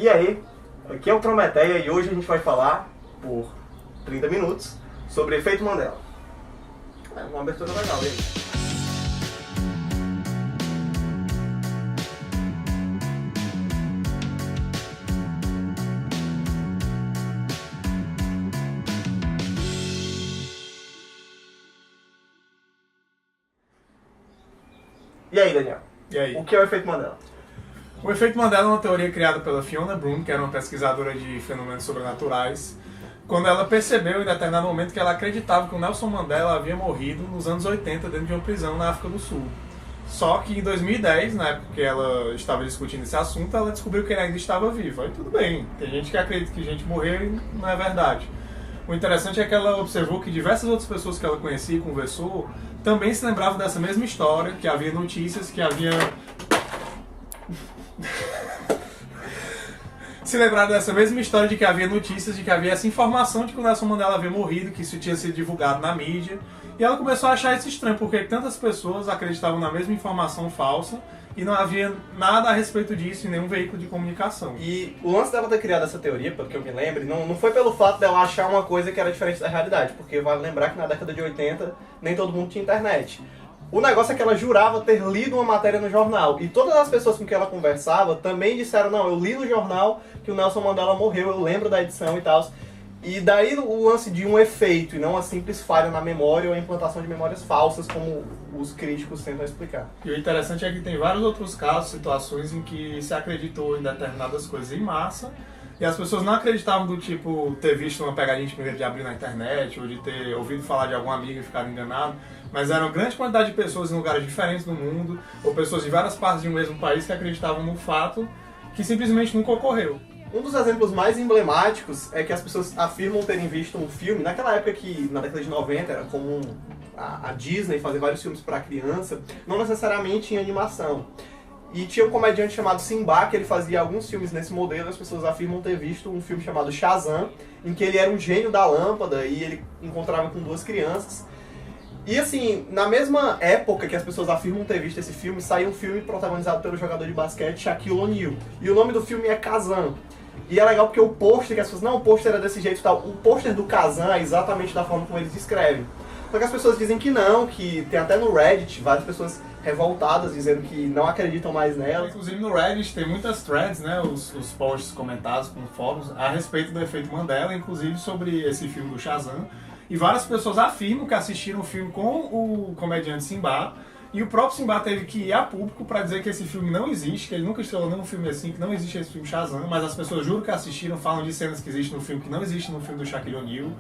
E aí, aqui é o Prometeia e hoje a gente vai falar por 30 minutos sobre efeito Mandela. É uma abertura legal, hein? E aí, Daniel? E aí? O que é o efeito Mandela? O efeito Mandela é uma teoria criada pela Fiona Broome, que era uma pesquisadora de fenômenos sobrenaturais, quando ela percebeu em determinado momento que ela acreditava que o Nelson Mandela havia morrido nos anos 80 dentro de uma prisão na África do Sul. Só que em 2010, na época que ela estava discutindo esse assunto, ela descobriu que ele ainda estava vivo. Aí tudo bem, tem gente que acredita que gente morreu e não é verdade. O interessante é que ela observou que diversas outras pessoas que ela conhecia e conversou também se lembravam dessa mesma história, que havia notícias, que havia... se lembraram dessa mesma história de que havia notícias, de que havia essa informação de que o Nelson Mandela havia morrido, que isso tinha sido divulgado na mídia. E ela começou a achar isso estranho, porque tantas pessoas acreditavam na mesma informação falsa e não havia nada a respeito disso em nenhum veículo de comunicação. E o lance dela ter criado essa teoria, pelo que eu me lembro, não foi pelo fato dela achar uma coisa que era diferente da realidade, porque vale lembrar que na década de 80 nem todo mundo tinha internet. O negócio é que ela jurava ter lido uma matéria no jornal. E todas as pessoas com quem ela conversava também disseram, não, eu li no jornal que o Nelson Mandela morreu, eu lembro da edição e tal. E daí o lance de um efeito e não uma simples falha na memória ou a implantação de memórias falsas, como os críticos tentam explicar. E o interessante é que tem vários outros casos, situações em que se acreditou em determinadas coisas em massa e as pessoas não acreditavam do tipo ter visto uma pegadinha de primeiro de abril na internet ou de ter ouvido falar de algum amigo e ficado enganado, mas eram grande quantidade de pessoas em lugares diferentes do mundo ou pessoas de várias partes de um mesmo país que acreditavam no fato que simplesmente nunca ocorreu. Um dos exemplos mais emblemáticos é que as pessoas afirmam terem visto um filme, naquela época que, na década de 90, era comum a Disney fazer vários filmes para criança, não necessariamente em animação. E tinha um comediante chamado Simba, que ele fazia alguns filmes nesse modelo, as pessoas afirmam ter visto um filme chamado Shazam, em que ele era um gênio da lâmpada e ele encontrava com duas crianças. E assim, na mesma época que as pessoas afirmam ter visto esse filme, saiu um filme protagonizado pelo jogador de basquete Shaquille O'Neal. E o nome do filme é Kazan. E é legal porque o pôster, que as pessoas, não, o pôster era desse jeito e tal, o pôster do Kazan é exatamente da forma como eles descrevem. Só que as pessoas dizem que não, que tem até no Reddit várias pessoas revoltadas dizendo que não acreditam mais nela. Inclusive no Reddit tem muitas threads, né, os posts comentados com fóruns a respeito do efeito Mandela, inclusive sobre esse filme do Shazam. E várias pessoas afirmam que assistiram o filme com o comediante Simba. E o próprio Simba teve que ir a público para dizer que esse filme não existe, que ele nunca estrelou nenhum filme assim, que não existe esse filme Shazam, mas as pessoas juram que assistiram, falam de cenas que existem no filme que não existem no filme do Shaquille O'Neal.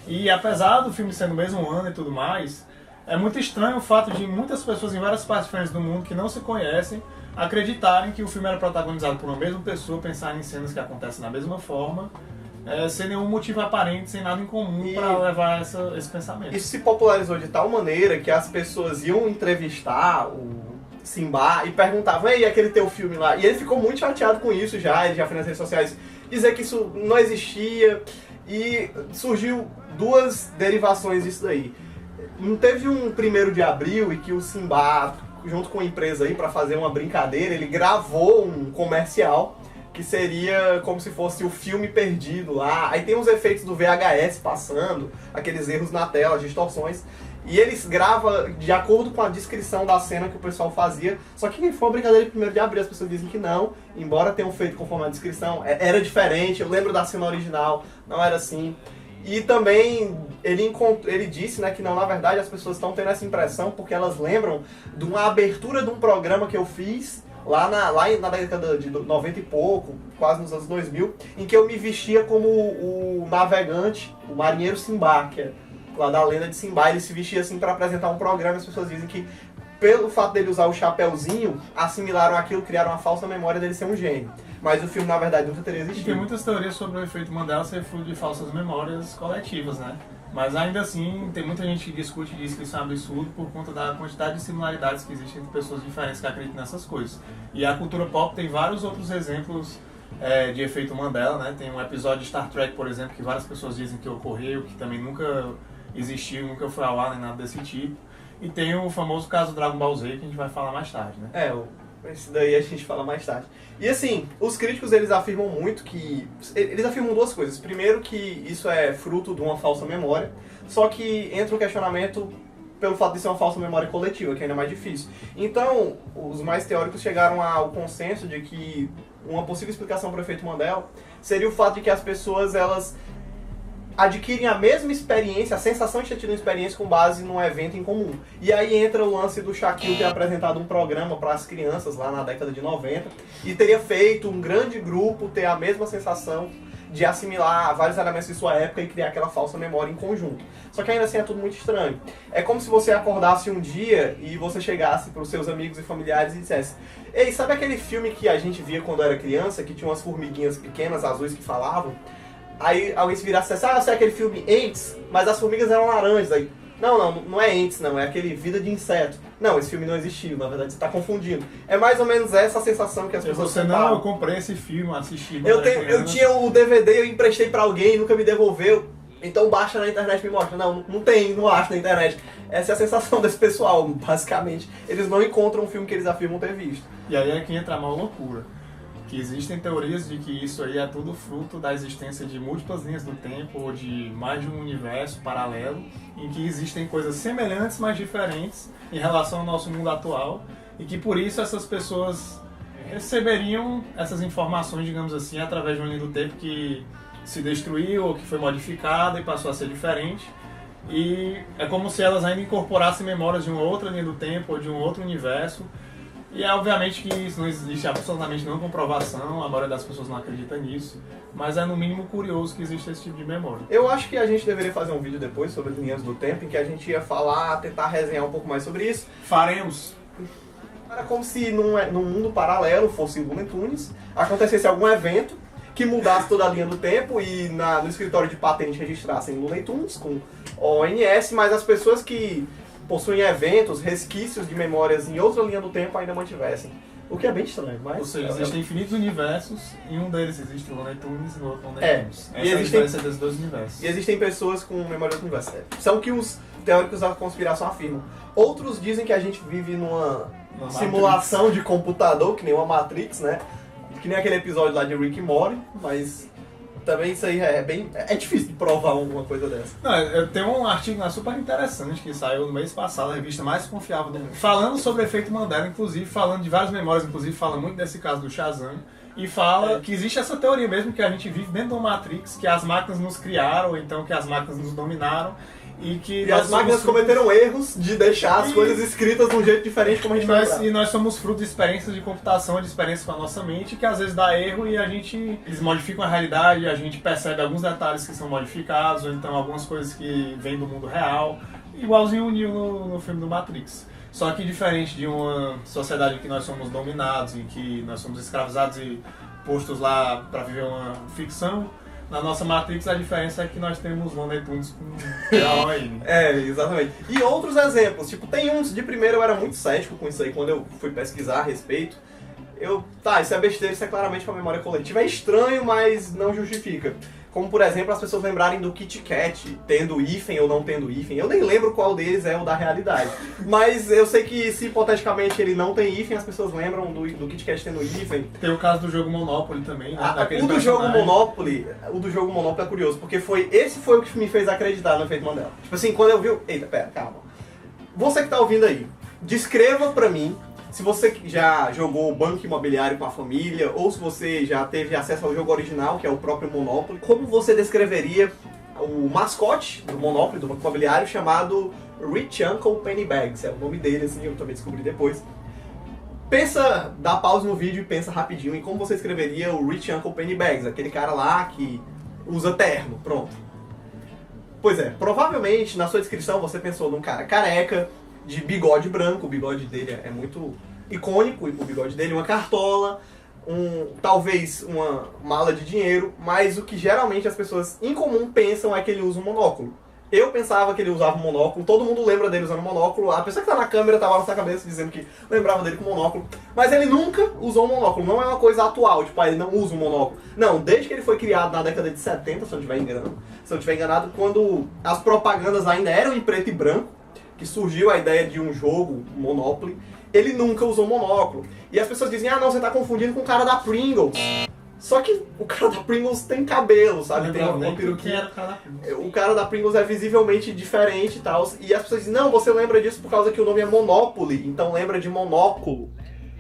E apesar do filme ser no mesmo ano e tudo mais, é muito estranho o fato de muitas pessoas em várias partes diferentes do mundo que não se conhecem acreditarem que o filme era protagonizado por uma mesma pessoa, pensarem em cenas que acontecem da mesma forma, sem nenhum motivo aparente, sem nada em comum para levar esse pensamento. Isso se popularizou de tal maneira que as pessoas iam entrevistar o Simba e perguntavam, ei, aquele teu filme lá? E ele ficou muito chateado com isso já, ele já foi nas redes sociais dizer que isso não existia e surgiu duas derivações disso daí. Não teve um 1º de abril e que o Simba, junto com a empresa aí, para fazer uma brincadeira, ele gravou um comercial que seria como se fosse o filme perdido lá. Aí tem os efeitos do VHS passando, aqueles erros na tela, as distorções. E eles gravam de acordo com a descrição da cena que o pessoal fazia. Só que foi uma brincadeira de 1º de abril, as pessoas dizem que não, embora tenham feito conforme a descrição, era diferente. Eu lembro da cena original, não era assim. E também ele disse, né, que não, na verdade as pessoas estão tendo essa impressão porque elas lembram de uma abertura de um programa que eu fiz lá na década de 90 e pouco, quase nos anos 2000, em que eu me vestia como o navegante, o marinheiro Simba, que é lá da lenda de Simba. Ele se vestia assim para apresentar um programa e as pessoas dizem que, pelo fato dele usar o chapéuzinho, assimilaram aquilo, criaram uma falsa memória dele ser um gênio. Mas o filme, na verdade, nunca teria existido. E tem muitas teorias sobre o efeito Mandela ser fruto de falsas memórias coletivas, né? Mas ainda assim, tem muita gente que discute e diz que isso é um absurdo por conta da quantidade de similaridades que existem entre pessoas diferentes que acreditam nessas coisas. E a cultura pop tem vários outros exemplos de efeito Mandela, né? Tem um episódio de Star Trek, por exemplo, que várias pessoas dizem que ocorreu, que também nunca existiu, nunca foi ao ar, nem nada desse tipo. E tem o famoso caso do Dragon Ball Z, que a gente vai falar mais tarde, né? Esse daí a gente fala mais tarde. E assim, os críticos eles afirmam muito que... Eles afirmam duas coisas. Primeiro que isso é fruto de uma falsa memória, só que entra o questionamento pelo fato de ser uma falsa memória coletiva, que é ainda mais difícil. Então, os mais teóricos chegaram ao consenso de que uma possível explicação para o efeito Mandela seria o fato de que as pessoas, elas adquirem a mesma experiência, a sensação de ter tido uma experiência com base num evento em comum. E aí entra o lance do Shaquille ter apresentado um programa para as crianças lá na década de 90 e teria feito um grande grupo ter a mesma sensação de assimilar vários elementos de sua época e criar aquela falsa memória em conjunto. Só que ainda assim é tudo muito estranho. É como se você acordasse um dia e você chegasse para os seus amigos e familiares e dissesse: ei, sabe aquele filme que a gente via quando era criança, que tinha umas formiguinhas pequenas, azuis, que falavam? Aí alguém se virasse e dissesse: ah, eu sei aquele filme Ants, mas as formigas eram laranjas. Aí, não é Ants, não, é aquele Vida de Inseto. Não, esse filme não existiu, na verdade você está confundindo. É mais ou menos essa sensação que as pessoas Você comparam. não, eu comprei esse filme, assisti. Eu tinha o DVD, eu emprestei pra alguém, nunca me devolveu. Então baixa na internet e me mostra. Não tem, não acho na internet. Essa é a sensação desse pessoal, basicamente. Eles não encontram um filme que eles afirmam ter visto. E aí é que entra a maior loucura. Que existem teorias de que isso aí é tudo fruto da existência de múltiplas linhas do tempo ou de mais de um universo paralelo em que existem coisas semelhantes, mas diferentes em relação ao nosso mundo atual e que por isso essas pessoas receberiam essas informações, digamos assim, através de uma linha do tempo que se destruiu ou que foi modificada e passou a ser diferente. E é como se elas ainda incorporassem memórias de uma outra linha do tempo ou de um outro universo. E é obviamente que isso não existe absolutamente nenhuma comprovação, a maioria das pessoas não acredita nisso, mas é no mínimo curioso que existe esse tipo de memória. Eu acho que a gente deveria fazer um vídeo depois sobre as linhas do tempo, em que a gente ia falar, tentar resenhar um pouco mais sobre isso. Faremos! Era como se num mundo paralelo, fosse o Looney Tunes, acontecesse algum evento que mudasse toda a linha do tempo e no escritório de patente registrassem Looney Tunes com ONS, mas as pessoas que possuem eventos, resquícios de memórias em outra linha do tempo ainda mantivessem. O que é bem estranho, mas... Ou seja, existem infinitos universos, e um deles existe o Looney Tunes e no outro Looney Tunes. Essa e é a diferença desses dois universos. E existem pessoas com memória do universo. São que os teóricos da conspiração afirmam. Outros dizem que a gente vive numa simulação de computador, que nem uma Matrix, né? Que nem aquele episódio lá de Rick e Morty, mas... Também isso aí é difícil de provar alguma coisa dessa. Não, eu tenho um artigo super interessante que saiu no mês passado, a revista mais confiável do mundo, falando sobre o efeito Mandela, inclusive, falando de várias memórias, inclusive fala muito desse caso do Shazam, e fala que existe essa teoria mesmo que a gente vive dentro de uma Matrix, que as máquinas nos criaram, ou então que as máquinas nos dominaram, e as máquinas cometeram erros de deixar as coisas escritas de um jeito diferente como a gente e nós somos fruto de experiências de computação, de experiências com a nossa mente, que às vezes dá erro e eles modificam a realidade, a gente percebe alguns detalhes que são modificados, ou então algumas coisas que vêm do mundo real, igualzinho o Neo no filme do Matrix. Só que diferente de uma sociedade em que nós somos dominados, em que nós somos escravizados e postos lá para viver uma ficção, na nossa Matrix a diferença é que nós temos Looney Tunes com PAON. Exatamente. E outros exemplos, tipo, tem uns, de primeiro eu era muito cético com isso aí, quando eu fui pesquisar a respeito. Isso é besteira, isso é claramente uma memória coletiva. É estranho, mas não justifica. Como, por exemplo, as pessoas lembrarem do Kit Kat, tendo hífen ou não tendo hífen. Eu nem lembro qual deles é o da realidade. Mas eu sei que, se hipoteticamente ele não tem hífen, as pessoas lembram do Kit Kat tendo hífen. Tem o caso do jogo Monopoly também, né? O do jogo Monopoly é curioso, porque esse foi o que me fez acreditar no efeito Mandela. Tipo assim, quando eu vi... Eita, pera, calma. Você que tá ouvindo aí, descreva pra mim, se você já jogou o Banco Imobiliário com a família, ou se você já teve acesso ao jogo original, que é o próprio Monopoly, como você descreveria o mascote do Monopoly, do Banco Imobiliário, chamado Rich Uncle Pennybags? É o nome dele, assim, eu também descobri depois. Dá pausa no vídeo e pensa rapidinho em como você escreveria o Rich Uncle Pennybags, aquele cara lá que usa terno, pronto. Pois é, provavelmente na sua descrição você pensou num cara careca, de bigode branco, o bigode dele é muito icônico, o bigode dele, uma cartola, talvez uma mala de dinheiro, mas o que geralmente as pessoas em comum pensam é que ele usa um monóculo. Eu pensava que ele usava um monóculo, todo mundo lembra dele usando um monóculo, a pessoa que tá na câmera tava na sua cabeça dizendo que lembrava dele com monóculo, mas ele nunca usou um monóculo, não é uma coisa atual, tipo, ele não usa um monóculo. Não, desde que ele foi criado na década de 70, se eu não estiver enganado, quando as propagandas ainda eram em preto e branco, que surgiu a ideia de um jogo, Monopoly, ele nunca usou monóculo. E as pessoas dizem, ah não, você tá confundindo com o cara da Pringles. Só que o cara da Pringles tem cabelo, sabe? Tem uma peruquinha. O cara da Pringles é visivelmente diferente e tal. E as pessoas dizem, não, você lembra disso por causa que o nome é Monopoly, então lembra de monóculo.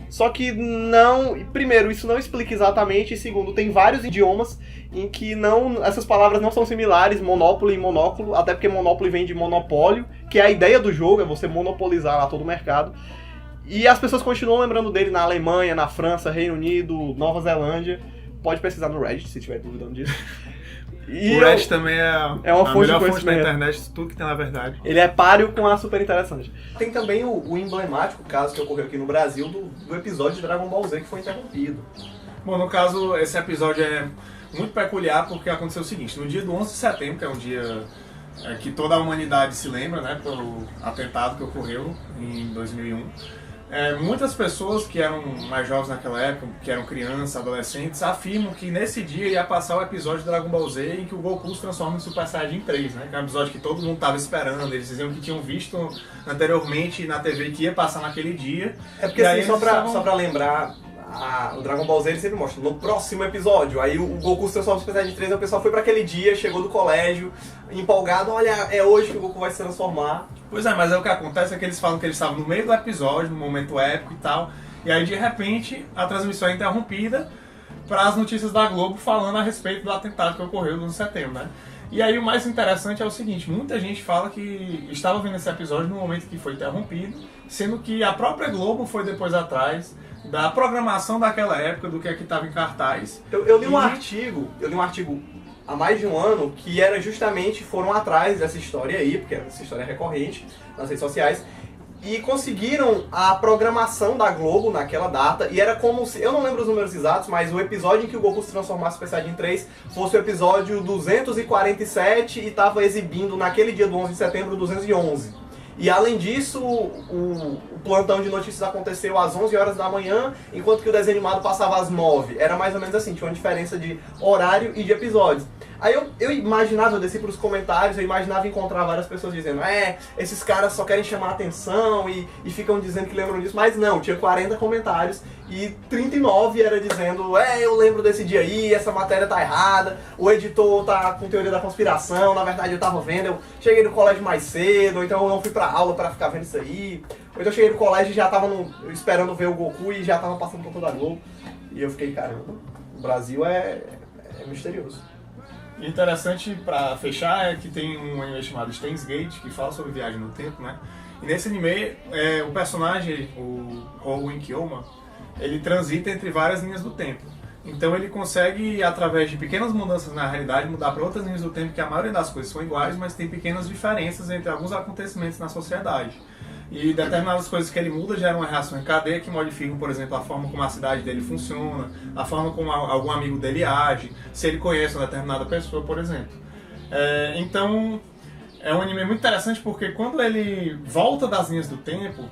Só que não... Primeiro, isso não explica exatamente. E segundo, tem vários idiomas em que essas palavras não são similares, Monopoly e monóculo. Até porque Monopoly vem de monopólio, que é a ideia do jogo, é você monopolizar lá todo o mercado. E as pessoas continuam lembrando dele na Alemanha, na França, Reino Unido, Nova Zelândia. Pode pesquisar no Reddit, se tiver duvidando disso. E o Reddit também é uma a melhor fonte da internet, tudo que tem na verdade. Ele é páreo com a super interessante. Tem também o emblemático caso que ocorreu aqui no Brasil do episódio de Dragon Ball Z que foi interrompido. Bom, no caso, esse episódio é muito peculiar porque aconteceu o seguinte, no dia do 11 de setembro, que é um dia que toda a humanidade se lembra, né, pelo atentado que ocorreu em 2001, muitas pessoas que eram mais jovens naquela época, que eram crianças, adolescentes, afirmam que nesse dia ia passar o episódio de Dragon Ball Z em que o Goku se transforma em Super Saiyajin 3, né? Que é um episódio que todo mundo estava esperando, eles diziam que tinham visto anteriormente na TV que ia passar naquele dia. É porque assim, só pra lembrar, o Dragon Ball Z ele sempre mostra no próximo episódio, aí o Goku se transforma em Super Saiyajin 3, o pessoal foi pra aquele dia, chegou do colégio, empolgado, olha, é hoje que o Goku vai se transformar. Pois é, mas o que acontece é que eles falam que eles estavam no meio do episódio, num momento épico e tal, e aí de repente a transmissão é interrompida para as notícias da Globo falando a respeito do atentado que ocorreu no 11 de setembro, né? E aí o mais interessante é o seguinte, muita gente fala que estava vendo esse episódio no momento que foi interrompido, sendo que a própria Globo foi depois atrás da programação daquela época, do que estava em cartaz. Eu li um artigo há mais de um ano que era justamente, foram atrás dessa história aí, porque essa história é recorrente nas redes sociais, e conseguiram a programação da Globo naquela data, e era como se, eu não lembro os números exatos, mas o episódio em que o Goku se transformasse em Super Saiyajin 3 fosse o episódio 247 e estava exibindo naquele dia do 11 de setembro 211. E além disso, o plantão de notícias aconteceu às 11 horas da manhã, enquanto que o desenho animado passava às 9. Era mais ou menos assim, tinha uma diferença de horário e de episódios. Aí eu imaginava, eu desci pros comentários, eu imaginava encontrar várias pessoas dizendo esses caras só querem chamar a atenção e ficam dizendo que lembram disso, mas não, tinha 40 comentários e 39 era dizendo, eu lembro desse dia aí, essa matéria tá errada, o editor tá com teoria da conspiração, na verdade eu tava vendo, eu cheguei no colégio mais cedo, ou então eu não fui pra aula pra ficar vendo isso aí, ou então eu cheguei no colégio e já tava esperando ver o Goku e já tava passando por toda a Globo, e eu fiquei, caramba, o Brasil é misterioso. Interessante pra fechar é que tem um anime chamado Steins Gate que fala sobre viagem no tempo, né? E nesse anime, o personagem, o Hou Kiyoma, ele transita entre várias linhas do tempo. Então ele consegue, através de pequenas mudanças na realidade, mudar para outras linhas do tempo, que a maioria das coisas são iguais, mas tem pequenas diferenças entre alguns acontecimentos na sociedade. E determinadas coisas que ele muda geram uma reação em cadeia que modificam, por exemplo, a forma como a cidade dele funciona, a forma como algum amigo dele age, se ele conhece uma determinada pessoa, por exemplo. Então, é um anime muito interessante porque quando ele volta das linhas do tempo,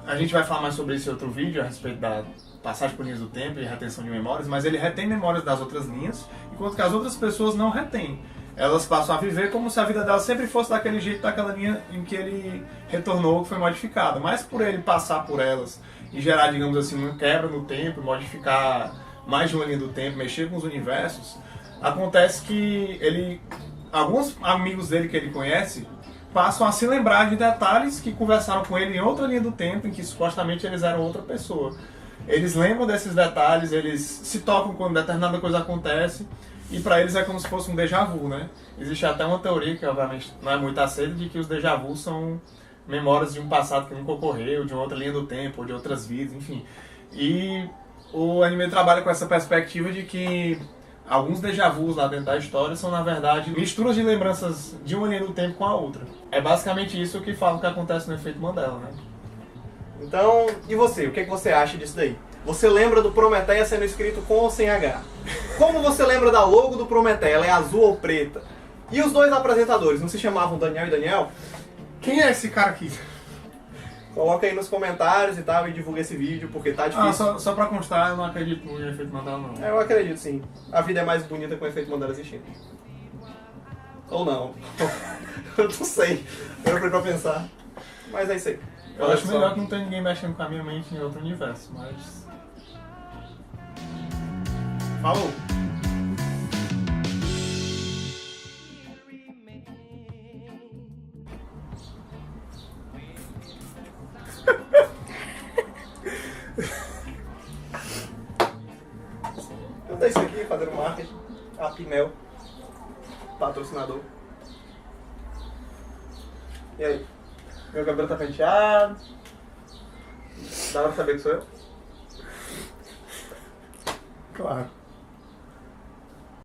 a gente vai falar mais sobre isso em outro vídeo, a respeito da passagem por linhas do tempo e retenção de memórias, mas ele retém memórias das outras linhas, enquanto que as outras pessoas não retêm. Elas passam a viver como se a vida delas sempre fosse daquele jeito, daquela linha em que ele retornou, que foi modificada. Mas por ele passar por elas e gerar, digamos assim, uma quebra no tempo, modificar mais de uma linha do tempo, mexer com os universos, acontece que alguns amigos dele que ele conhece passam a se lembrar de detalhes que conversaram com ele em outra linha do tempo, em que supostamente eles eram outra pessoa. Eles lembram desses detalhes, eles se tocam quando determinada coisa acontece, e para eles é como se fosse um déjà vu, né? Existe até uma teoria, que obviamente não é muito aceita, de que os déjà vu são memórias de um passado que nunca ocorreu, de uma outra linha do tempo, ou de outras vidas, enfim. E o anime trabalha com essa perspectiva de que alguns déjà vus lá dentro da história são, na verdade, misturas de lembranças de uma linha do tempo com a outra. É basicamente isso que fala que acontece no efeito Mandela, né? Então, e você? O que você acha disso daí? Você lembra do Prometeia sendo escrito com ou sem H? Como você lembra da logo do Prometeia? Ela é azul ou preta? E os dois apresentadores, não se chamavam Daniel e Daniel? Quem é esse cara aqui? Coloca aí nos comentários e tal e divulga esse vídeo, porque tá difícil. Só pra constar, eu não acredito no efeito Mandela, não. Eu acredito, sim. A vida é mais bonita com o efeito Mandela existindo. Ou não. Eu não sei. Eu fui pra pensar. Mas é isso aí. Eu Olha acho só. melhor que não tem ninguém mexendo com a minha mente em outro universo, mas... Falou! Eu tenho isso aqui, fazendo marketing. A Pimel. Patrocinador. E aí? Meu cabelo tá penteado. Dá pra saber que sou eu? Claro.